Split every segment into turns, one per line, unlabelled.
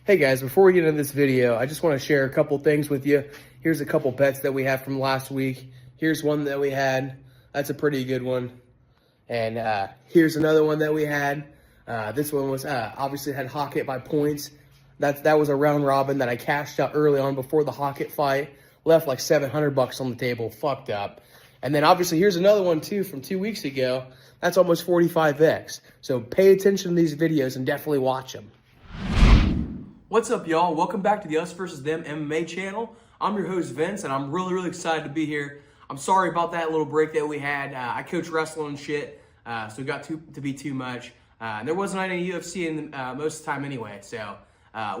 Hey guys, before we get into this video, I just want to share a couple things with you. Here's a couple bets that we have from last week. Here's one that we had. That's a pretty good one. And here's another one that we had. This one was obviously had Hockett by points. That was a round robin that I cashed out early on before the Hockett fight. Left like $700 on the table. Fucked up. And then obviously here's another one too from 2 weeks ago. That's almost 45x. So pay attention to these videos and definitely watch them.
What's up, y'all? Welcome back to the Us vs. Them MMA channel. I'm your host, Vince, and I'm really excited to be here. I'm sorry about that little break that we had. I coach wrestling and shit, so it got to be too much. And there wasn't any UFC in most of the time anyway, so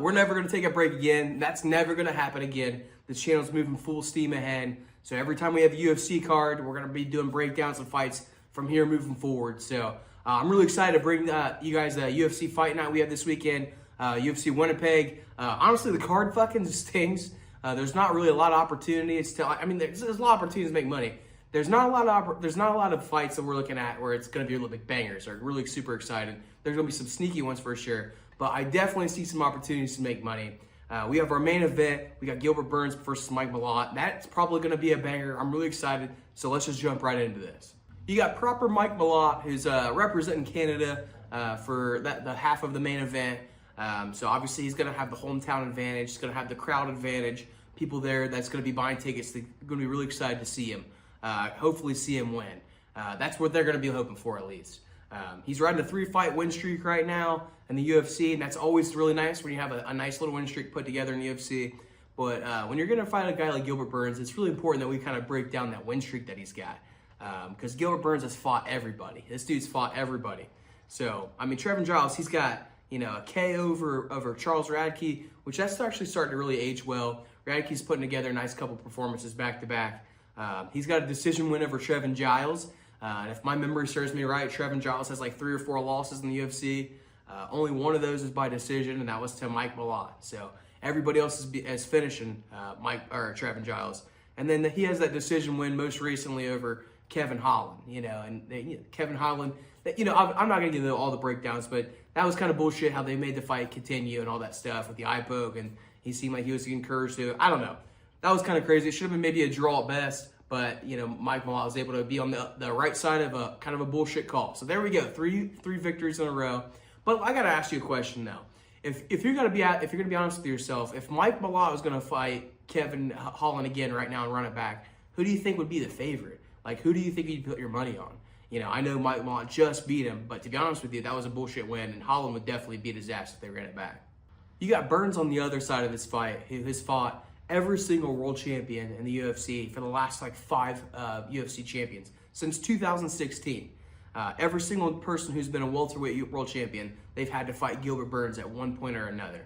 we're never going to take a break again. That's never going to happen again. This channel's moving full steam ahead, so every time we have a UFC card, we're going to be doing breakdowns of fights from here moving forward. So I'm really excited to bring you guys the UFC fight night we have this weekend. UFC Winnipeg. Honestly, the card fucking stings. There's not really a lot of opportunities to. I mean, there's a lot of opportunities to make money. There's not a lot of fights that we're looking at where it's going to be really big bangers or really super exciting. There's going to be some sneaky ones for sure, but I definitely see some opportunities to make money. We have our main event. We got Gilbert Burns versus Mike Malott. That's probably going to be a banger. I'm really excited. So let's just jump right into this. You got proper Mike Malott, who's representing Canada for the half of the main event. So obviously he's going to have the hometown advantage. He's going to have the crowd advantage. People there that's going to be buying tickets. They're going to be really excited to see him. Hopefully see him win. That's what they're going to be hoping for at least. He's riding a 3-fight win streak right now in the UFC, and that's always really nice when you have a nice little win streak put together in the UFC. But when you're going to fight a guy like Gilbert Burns, it's really important that we kind of break down that win streak that he's got. Because Gilbert Burns has fought everybody. This dude's fought everybody. So, I mean, Trevin Giles, he's got a KO over Charles Radke, which that's actually starting to really age well. Radke's putting together a nice couple performances back-to-back. He's got a decision win over Trevin Giles. And if my memory serves me right, Trevin Giles has like 3 or 4 losses in the UFC. Only one of those is by decision, and that was to Mike Malott. So everybody else is finishing Trevin Giles. And then he has that decision win most recently over Kevin Holland. Kevin Holland, I'm not going to get into all the breakdowns, but that was kind of bullshit how they made the fight continue and all that stuff with the eye poke, and he seemed like he was encouraged to. I don't know. That was kind of crazy. It should have been maybe a draw at best, but, Mike Malott was able to be on the right side of a kind of a bullshit call. So there we go. Three victories in a row. But I got to ask you a question now. If you're going to be honest with yourself, if Mike Malott was going to fight Kevin Holland again right now and run it back, who do you think would be the favorite? Like, who do you think you'd put your money on? I know Mike Malott just beat him, but to be honest with you, that was a bullshit win, and Holland would definitely beat his ass if they ran it back. You got Burns on the other side of this fight, who has fought every single world champion in the UFC for the last 5 UFC champions since 2016. Every single person who's been a welterweight world champion, they've had to fight Gilbert Burns at one point or another.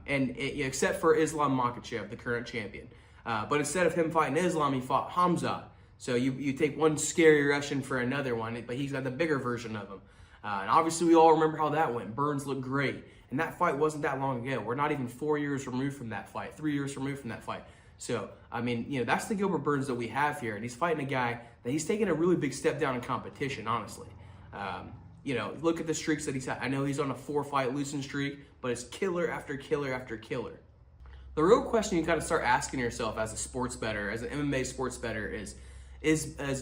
Except for Islam Makhachev, the current champion. But instead of him fighting Islam, he fought Hamzat. So you take one scary Russian for another one, but he's got the bigger version of him. And obviously we all remember how that went. Burns looked great. And that fight wasn't that long ago. We're not even 4 years removed from that fight, 3 years removed from that fight. So, I mean, that's the Gilbert Burns that we have here. And he's fighting a guy that he's taking a really big step down in competition, honestly. Look at the streaks that he's had. I know he's on a 4-fight losing streak, but it's killer after killer after killer. The real question you got to start asking yourself as a sports bettor, as an MMA sports bettor, is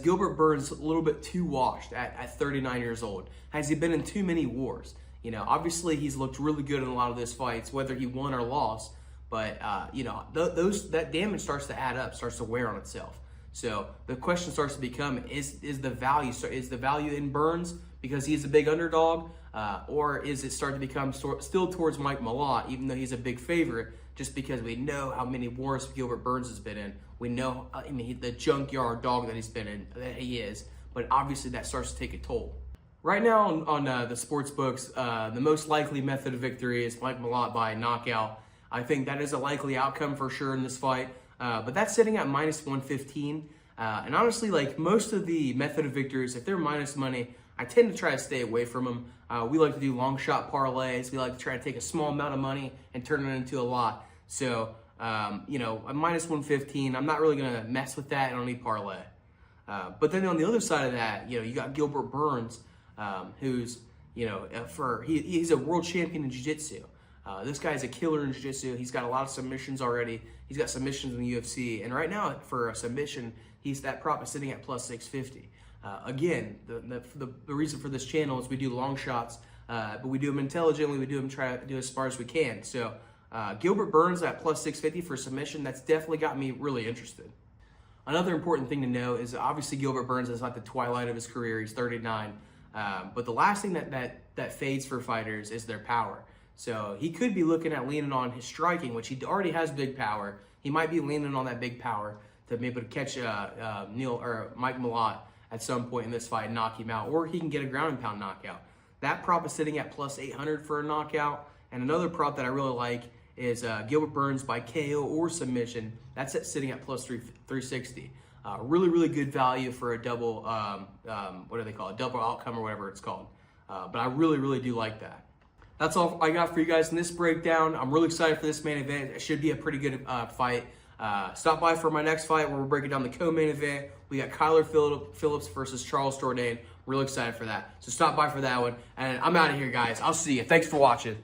Gilbert Burns a little bit too washed at 39 years old? Has he been in too many wars? Obviously he's looked really good in a lot of those fights, whether he won or lost. But that damage starts to add up, starts to wear on itself. So the question starts to become: is the value in Burns because he's a big underdog, or is it starting to become still towards Mike Malott, even though he's a big favorite? Just because we know how many wars Gilbert Burns has been in, we know the junkyard dog that he's been in, that he is. But obviously that starts to take a toll. Right now on the sports books, the most likely method of victory is Mike Malott by knockout. I think that is a likely outcome for sure in this fight, but that's sitting at -115. And honestly, most of the method of victories, if they're minus money, I tend to try to stay away from them. We like to do long shot parlays. We like to try to take a small amount of money and turn it into a lot. So, a -115, I'm not really going to mess with that in any parlay. But then on the other side of that, you got Gilbert Burns, who's, he's a world champion in jiu-jitsu. This guy's a killer in jiu-jitsu. He's got a lot of submissions already. He's got submissions in the UFC. And right now, for a submission, that prop is sitting at plus 650. Again, the reason for this channel is we do long shots, but we do them intelligently. We do them try to do as far as we can. So Gilbert Burns at plus 650 for submission, that's definitely got me really interested. Another important thing to know is obviously Gilbert Burns is at the twilight of his career. He's 39. But the last thing that fades for fighters is their power. So he could be looking at leaning on his striking, which he already has big power. He might be leaning on that big power to be able to catch Mike Malott at some point in this fight and knock him out, or he can get a ground and pound knockout. That prop is sitting at plus 800 for a knockout. And another prop that I really like is Gilbert Burns by KO or submission. That's sitting at plus 360. Really, really good value for a double, what do they call it? Double outcome or whatever it's called. But I really, really do like that. That's all I got for you guys in this breakdown. I'm really excited for this main event. It should be a pretty good fight. Stop by for my next fight where we're breaking down the co-main event. We got Kyler Phillips versus Charles Jourdain. Really excited for that. So stop by for that one. And I'm out of here, guys. I'll see you. Thanks for watching.